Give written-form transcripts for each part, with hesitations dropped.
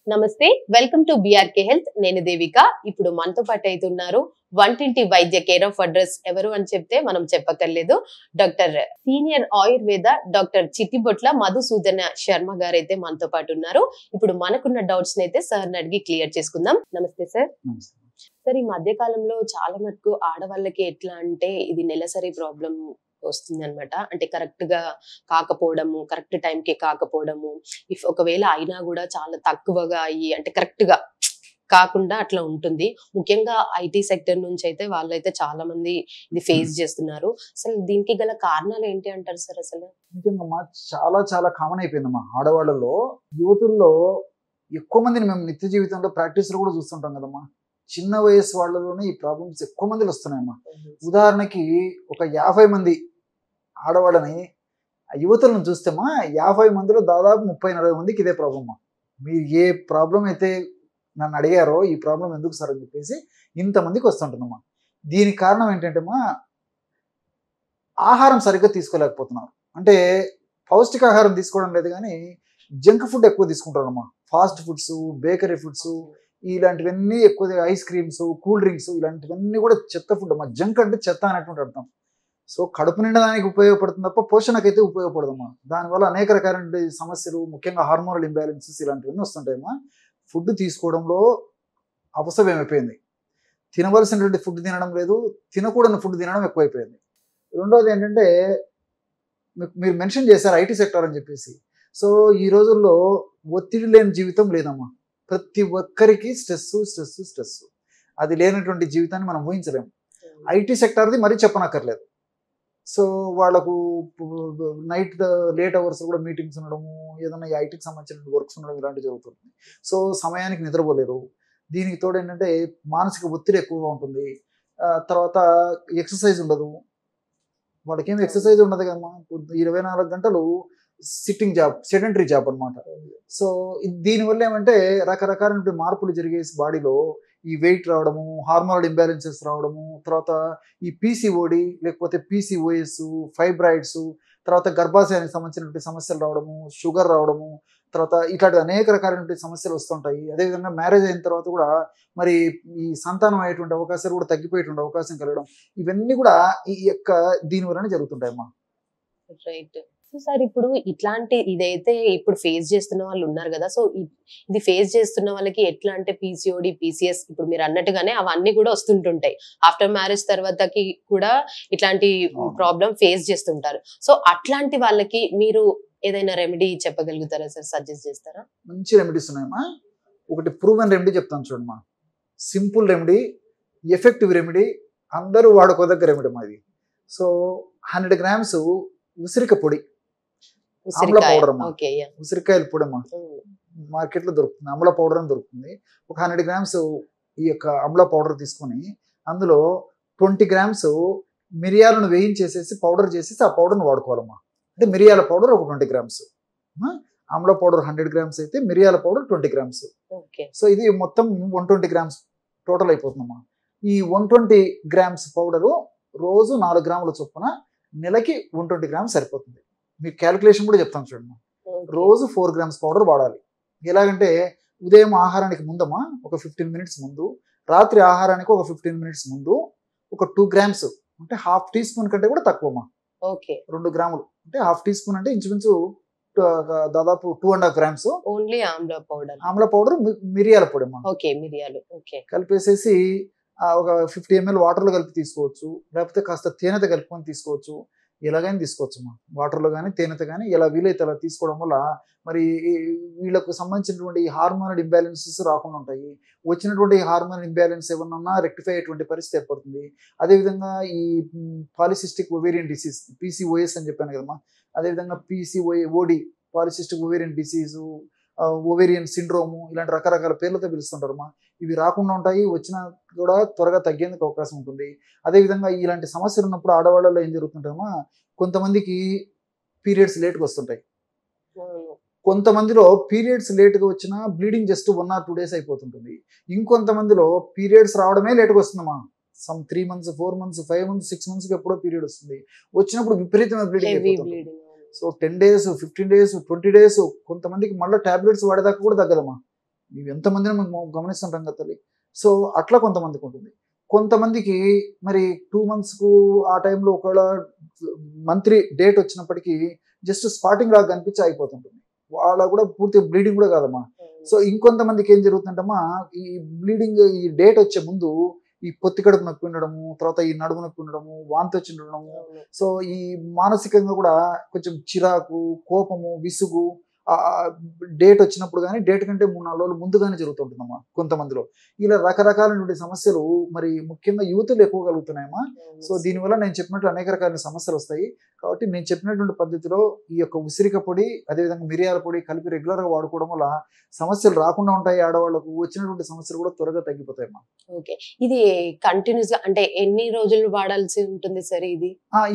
నమస్తే, welcome to BRK health. నేను దేవిక. ఇప్పుడు మనతో పాటు అయితున్నారు వంటింటి వైద్య కేర్ ఆఫ్ అడ్రస్ ఎవరు అని చెప్తే మనం చెప్పక్కర్లేదు. Doctor senior Ayurveda doctor Chittibotla Madhusudana Sharma గారు అయితే మనతో పాటు ఉన్నారు. ఇప్పుడు మనకున్న డౌట్స్ అయితే సార్ అడిగి క్లియర్ చేసుకుందాం. నమస్తే సార్. సార్, ఈ మధ్య కాలంలో చాలా మటుకు ఆడవాళ్ళకి ఎట్లా అంటే ఇది నెలసరి ప్రాబ్లం వస్తుంది అనమాట. అంటే కరెక్ట్ గా కాకపోవడము, కరెక్ట్ టైం కి కాకపోవడము, ఇఫ్ ఒకవేళ అయినా కూడా చాలా తక్కువగా అయ్యి అంటే కరెక్ట్ గా కాకుండా అట్లా ఉంటుంది. ముఖ్యంగా ఐటీ సెక్టర్ నుంచి అయితే వాళ్ళైతే చాలా మంది ఇది ఫేస్ చేస్తున్నారు. అసలు దీనికి గల కారణాలు ఏంటి అంటారు సార్? అసలు నిజంగా చాలా చాలా కామన్ అయిపోయిందమ్మా ఆడవాళ్ళలో. యువతుల్లో ఎక్కువ మందిని మేము నిత్య జీవితంలో ప్రాక్టీస్ లో కూడా చూస్తుంటాం కదమ్మా. చిన్న వయసు వాళ్ళలోనే ఈ ప్రాబ్లమ్స్ ఎక్కువ మందిలో వస్తున్నాయమ్మా. ఉదాహరణకి ఒక 50 మంది ఆడవాళ్ళని యువతులను చూస్తేమా 50 మందిలో దాదాపు 30-40 మందికి ఇదే ప్రాబ్లమ్. మీరు ఏ ప్రాబ్లం అయితే నన్ను అడిగారో ఈ ప్రాబ్లం ఎందుకు సార్ అని చెప్పేసి ఇంతమందికి వస్తుంటుందమ్మా. దీనికి కారణం ఏంటంటేమా ఆహారం సరిగ్గా తీసుకోలేకపోతున్నారు. అంటే పౌష్టికాహారం తీసుకోవడం లేదు కానీ జంక్ ఫుడ్ ఎక్కువ తీసుకుంటారమ్మా. ఫాస్ట్ ఫుడ్స్, బేకరీ ఫుడ్స్ ఇలాంటివన్నీ ఎక్కువ, ఐస్ క్రీమ్స్, కూల్ డ్రింక్స్ ఇలాంటివన్నీ కూడా చెత్త ఫుడ్ అమ్మా. జంక్ అంటే చెత్త అనేటువంటి అర్థం. సో కడుపు నిండడానికి ఉపయోగపడుతుంది తప్ప పోషణకైతే ఉపయోగపడదమ్మా. దానివల్ల అనేక రకాలైన సమస్యలు, ముఖ్యంగా హార్మోనల్ ఇంబ్యాలెన్సెస్ ఇలాంటివన్నీ వస్తుంటాయమ్మా. ఫుడ్ తీసుకోవడంలో అపసవ్యమైపోయింది. తినవలసినటువంటి ఫుడ్ తినడం లేదు, తినకూడని ఫుడ్ తినడం ఎక్కువైపోయింది. రెండోది ఏంటంటే మీరు మెన్షన్ చేశారు ఐటీ సెక్టర్ అని చెప్పేసి. సో ఈ రోజుల్లో ఒత్తిడి లేని జీవితం లేదమ్మా. ప్రతి ఒక్కరికి స్ట్రెస్. అది లేనటువంటి జీవితాన్ని మనం ఊహించలేము. ఐటీ సెక్టార్ది మరీ చెప్పనక్కర్లేదు. సో వాళ్ళకు నైట్ లేట్ అవర్స్ కూడా మీటింగ్స్ ఉండడము, ఏదైనా ఐటీకి సంబంధించిన వర్క్స్ ఉండడం ఇలాంటివి జరుగుతుంది. సో సమయానికి నిద్రపోలేరు. దీనికి తోడు ఏంటంటే మానసిక ఒత్తిడి ఎక్కువగా ఉంటుంది. తర్వాత ఎక్సర్సైజ్ ఉండదు. వాళ్ళకేం ఎక్సర్సైజ్ ఉండదు కదమ్మా. 24 గంటలు సిట్టింగ్ జాబ్, సెడెంటరీ జాబ్ అనమాట. సో దీనివల్ల ఏమంటే రకరకాల మార్పులు జరిగేసి బాడీలో ఈ వెయిట్ రావడము, హార్మోనల్ ఇంబ్యాలెన్సెస్ రావడము, తర్వాత ఈ పీసీఓడి లేకపోతే పీసీఓఎస్, ఫైబ్రాయిడ్స్, తర్వాత గర్భాశయానికి సంబంధించినటువంటి సమస్యలు రావడము, షుగర్ రావడము, తర్వాత ఇట్లాంటి అనేక రకాలైనటువంటి సమస్యలు వస్తుంటాయి. అదేవిధంగా మ్యారేజ్ అయిన తర్వాత కూడా మరి ఈ సంతానం అయ్యేటువంటి అవకాశాలు కూడా తగ్గిపోయేటువంటి అవకాశం కలగడం, ఇవన్నీ కూడా ఈ యొక్క దీనివల్లనే జరుగుతుంటాయమ్మా. రైట్. సో సార్, ఇప్పుడు ఇట్లాంటి ఇదైతే ఇప్పుడు ఫేస్ చేస్తున్న వాళ్ళు ఉన్నారు కదా. సో ఇది ఫేస్ చేస్తున్న వాళ్ళకి ఎట్లా అంటే పీసీఓడి, పీసీఎస్ ఇప్పుడు మీరు అన్నట్టుగానే అవన్నీ కూడా వస్తుంటుంటాయి. ఆఫ్టర్ మ్యారేజ్ తర్వాతకి కూడా ఇట్లాంటి ప్రాబ్లం ఫేస్ చేస్తుంటారు. సో అట్లాంటి వాళ్ళకి మీరు ఏదైనా రెమెడీ చెప్పగలుగుతారా సార్? సజెస్ట్ చేస్తారా? మంచి రెమెడీస్ ఉన్నాయమ్మా. ఒకటి ప్రూవెన్ రెమెడీ చెప్తాను చూడమ్మా. సింపుల్ రెమెడీ, ఎఫెక్టివ్ రెమెడీ, అందరూ వాడుకోదగ్గ రెమెడీ మాది. సో 100 grams ఉసిరిక పొడి, ఆమ్ల పౌడర్ అమ్మా. ఉసిరికాయల పొడి అమ్మా మార్కెట్లో దొరుకుతుంది. ఆమ్ల పౌడర్ అని దొరుకుతుంది. ఒక 100 grams ఈ యొక్క ఆమ్ల పౌడర్ తీసుకొని అందులో 20 grams మిరియాలను వేయించేసేసి పౌడర్ చేసేసి ఆ పౌడర్ని వాడుకోవాలమ్మా. అంటే మిరియాల పౌడర్ ఒక 20 grams, ఆమ్ల పౌడర్ 100 grams అయితే మిరియాల పౌడర్ 20 grams. సో ఇది మొత్తం 120 grams టోటల్ అయిపోతుందమ్మా. ఈ 120 grams పౌడరు రోజు 4 grams చొప్పున నెలకి 120 grams సరిపోతుంది. మీకు క్యాలిక్యులేషన్ కూడా చెప్తాను చూడమ్మా. రోజు 4 grams పౌడర్ వాడాలి. ఎలాగంటే ఉదయం ఆహారానికి ముందమ్మా ఒక 15 minutes ముందు, రాత్రి ఆహారానికి ఒక 15 minutes ముందు ఒక 2 grams అంటే హాఫ్ టీ స్పూన్ కంటే కూడా తక్కువమ్మా. 2 grams అంటే హాఫ్ టీ స్పూన్ అంటే ఇంచుమించు దాదాపు 2.5 grams ఓన్లీ ఆమ్ల పౌడర్, మిరియాల పొడి అమ్మా. కలిపేసేసి ఒక 50 ml వాటర్లో కలిపి తీసుకోవచ్చు, లేకపోతే కాస్త తేనెత కలుపుకొని తీసుకోవచ్చు. ఎలాగైనా తీసుకోవచ్చు అమ్మా. వాటర్లో కానీ తేనెత కానీ ఎలా వీలైతే అలా తీసుకోవడం వల్ల మరి వీళ్ళకు సంబంధించినటువంటి హార్మోనల్ ఇంబ్యాలెన్సెస్ రాకుండా ఉంటాయి. వచ్చినటువంటి హార్మోనల్ ఇంబ్యాలెన్స్ ఏమన్నా రెక్టిఫై అయ్యేటువంటి పరిస్థితి ఏర్పడుతుంది. అదేవిధంగా ఈ పాలిసిస్టిక్ ఒవేరియన్ డిసీజ్, పీసీఓఎస్ అని చెప్పాను కదమ్మా. అదేవిధంగా PCOD, polycystic ovarian disease, ovarian syndrome, ఇలాంటి రకరకాల పేర్లతో పిలుస్తుంటారమ్మా. ఇవి రాకుండా ఉంటాయి. వచ్చినా కూడా త్వరగా తగ్గేందుకు అవకాశం ఉంటుంది. అదేవిధంగా ఇలాంటి సమస్యలు ఉన్నప్పుడు ఆడవాళ్ళలో ఏం జరుగుతుంటాయమ్మా, కొంతమందికి పీరియడ్స్ లేట్గా వస్తుంటాయి. కొంతమందిలో పీరియడ్స్ లేట్గా వచ్చినా బ్లీడింగ్ జస్ట్ 1 or 2 days అయిపోతుంటుంది. ఇంకొంతమందిలో పీరియడ్స్ రావడమే లేట్గా వస్తుందమ్మా. సమ్ 3 months, 4 months, 5 months, 6 monthsకి ఎప్పుడో పీరియడ్ వస్తుంది. వచ్చినప్పుడు విపరీతమైన బ్లీడింగ్ అయిపోతుంది. సో 10 days, 15 days, 20 days, కొంతమందికి మళ్ళీ టాబ్లెట్స్ వాడేదాకా కూడా తగ్గదమ్మా. ఇవి ఎంతమందిని మనం గమనిస్తుంటాం కదా తల్లి. సో అట్లా కొంతమందికి ఉంటుంది. కొంతమందికి మరి 2 monthsకు ఆ టైంలో ఒకవేళ మంత్లీ డేట్ వచ్చినప్పటికీ జస్ట్ స్పాటింగ్ లాగా కనిపించి అయిపోతుంటుంది. వాళ్ళ కూడా పూర్తిగా బ్లీడింగ్ కూడా కాదమ్మా. సో ఇంకొంతమందికి ఏం జరుగుతుందంటమ్మా, ఈ బ్లీడింగ్ ఈ డేట్ వచ్చే ముందు ఈ పొత్తి కడుపు నొప్పి ఉండడము, తర్వాత ఈ నడుము నొప్పి ఉండడము, వాంతి వచ్చి ఉండడము, సో ఈ మానసికంగా కూడా కొంచెం చిరాకు, కోపము, విసుగు డేట్ వచ్చినప్పుడు కానీ డేట్ కంటే 3-4 రోజులు ముందుగానే జరుగుతుంటుందమ్మా కొంతమందిలో. ఇలా రకరకాలైనటువంటి సమస్యలు మరి ముఖ్యంగా యూత్లు ఎక్కువ కలుగుతున్నాయమ్మా. సో దీనివల్ల నేను చెప్పినట్లు అనేక రకాల సమస్యలు వస్తాయి. కాబట్టి నేను చెప్పినటువంటి పద్ధతిలో ఈ యొక్క ఉసిరిక పొడి, అదేవిధంగా మిరియాల పొడి కలిపి రెగ్యులర్గా వాడుకోవడం వల్ల సమస్యలు రాకుండా ఉంటాయి. ఆడవాళ్ళకు వచ్చినటువంటి సమస్యలు కూడా త్వరగా తగ్గిపోతాయమ్మా. ఓకే. ఇది కంటిన్యూస్ గా అంటే ఎన్ని రోజులు వాడాల్సి ఉంటుంది సార్ ఇది?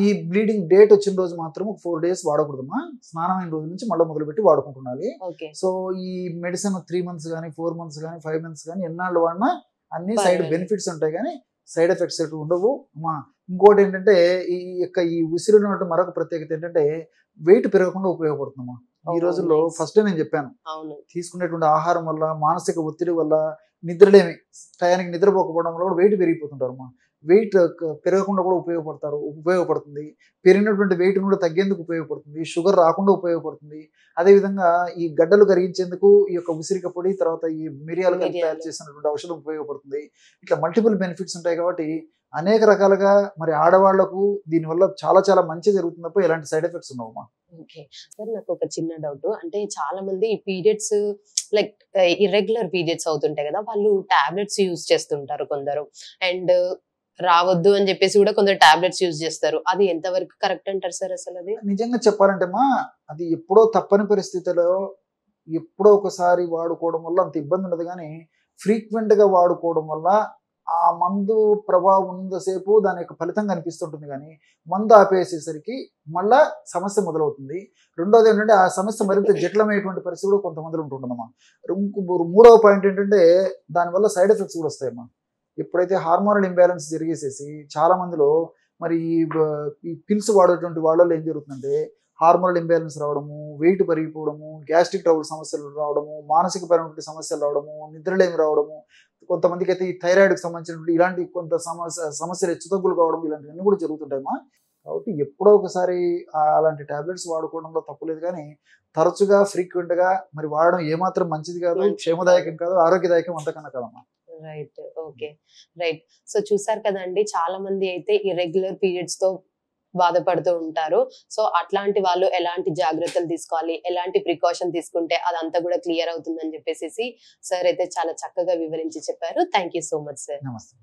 ఈ బ్లీడింగ్ డేట్ వచ్చిన రోజు మాత్రం 4 days వాడకూడదమ్మా. స్నానమైన రోజు నుంచి మళ్ళీ మొదలుపెట్టి వాడుకుంటున్నాలి. సో ఈ మెడిసిన్ 3 months కానీ 4 months కానీ 5 months కానీ ఎన్నాళ్ళు వాడినా అన్ని సైడ్ బెనిఫిట్స్ ఉంటాయి కానీ సైడ్ ఎఫెక్ట్స్ ఎటు ఉండవు అమ్మా. ఇంకోటి ఏంటంటే ఈ ఉసిరిలో ఉన్నటువంటి మరొక ప్రత్యేకత ఏంటంటే వెయిట్ పెరగకుండా ఉపయోగపడుతుందమ్మా. ఈ రోజుల్లో ఫస్ట్ నేను చెప్పాను, తీసుకునేటువంటి ఆహారం వల్ల, మానసిక ఒత్తిడి వల్ల, నిద్రలేమి టయానికి నిద్రపోకపోవడం వల్ల కూడా వెయిట్ పెరిగిపోతుంటారు అమ్మా. వెయిట్ పెరగకుండా కూడా ఉపయోగపడుతుంది. పెరిగినటువంటి వెయిట్ కూడా తగ్గేందుకు ఉపయోగపడుతుంది. షుగర్ రాకుండా ఉపయోగపడుతుంది. అదేవిధంగా ఈ గడ్డలు కరిగించేందుకు ఈ యొక్క ఉసిరిక పొడి, తర్వాత ఈ మిరియాలు కలిపి తయారు చేసినటువంటి ఔషధం ఉపయోగపడుతుంది. ఇట్లా మల్టిపుల్ బెనిఫిట్స్ ఉంటాయి కాబట్టి అనేక రకాలుగా మరి ఆడవాళ్లకు దీనివల్ల చాలా చాలా మంచి జరుగుతుంది తప్ప ఎలాంటి సైడ్ ఎఫెక్ట్స్ ఉండవమ్మా. ఓకే సార్, నాకు ఒక చిన్న డౌట్. అంటే చాలా మంది ఈ పీరియడ్స్ లైక్ ఇర్రెగ్యులర్ పీరియడ్స్ అవుతుంటాయి కదా, వాళ్ళు టాబ్లెట్స్ యూజ్ చేస్తుంటారు కొందరు, అండ్ రావద్దు అని చెప్పేసి కూడా కొందరు టాబ్లెట్స్ యూజ్ చేస్తారు. అది ఎంతవరకు కరెక్ట్ అంటారు సార్ అసలు? అది నిజంగా చెప్పాలంటే మా అది ఎప్పుడో తప్పని పరిస్థితిలో ఎప్పుడో ఒకసారి వాడుకోవడం వల్ల అంత ఇబ్బంది ఉండదు, కానీ ఫ్రీక్వెంట్ గా వాడుకోవడం వల్ల ఆ మందు ప్రభావం ఉన్నంతసేపు దాని యొక్క ఫలితం కనిపిస్తుంటుంది, కానీ మందు ఆపేసేసరికి మళ్ళా సమస్య మొదలవుతుంది. రెండోది ఏంటంటే ఆ సమస్య మరింత జటిలమైనటువంటి పరిస్థితి కూడా కొంతమందిలో ఉంటుందమ్మా. మూడవ పాయింట్ ఏంటంటే దానివల్ల సైడ్ ఎఫెక్ట్స్ కూడా వస్తాయమ్మా. ఎప్పుడైతే హార్మోనల్ ఇంబ్యాలెన్స్ జరిగేసేసి చాలా మందిలో మరి ఈ పిల్స్ వాడేటువంటి వాళ్ళలో ఏం జరుగుతుందంటే హార్మోనల్ ఇంబ్యాలెన్స్ రావడము, వెయిట్ పెరిగిపోవడము, గ్యాస్ట్రిక్ ట్రబుల్ సమస్యలు రావడము, మానసిక పరమైనటువంటి సమస్యలు రావడము, నిద్రలేమి రావడము, కొంతమందికి అయితే ఈ థైరాయిడ్కి సంబంధించినటువంటి ఇలాంటి కొంత సమస్యలు హెచ్చుతగ్గులు కావడం, ఇలాంటివన్నీ కూడా జరుగుతుంటాయమ్మా. కాబట్టి ఎప్పుడో ఒకసారి అలాంటి టాబ్లెట్స్ వాడుకోవడంలో తప్పులేదు, కానీ తరచుగా ఫ్రీక్వెంట్గా మరి వాడడం ఏమాత్రం మంచిది కాదు, క్షేమదాయకం కాదు, ఆరోగ్యదాయకం అంతకన్నా కాదమ్మా. Right, okay, right. సో చూసారు కదండి, చాలా మంది అయితే ఇర్రెగ్యులర్ పీరియడ్స్ తో బాధపడుతూ ఉంటారు. సో అట్లాంటి వాళ్ళు ఎలాంటి జాగ్రత్తలు తీసుకోవాలి, ఎలాంటి ప్రికాషన్ తీసుకుంటే అదంతా కూడా క్లియర్ అవుతుందని చెప్పేసి సార్ అయితే చాలా చక్కగా వివరించి చెప్పారు. Thank you so much sir. నమస్తే.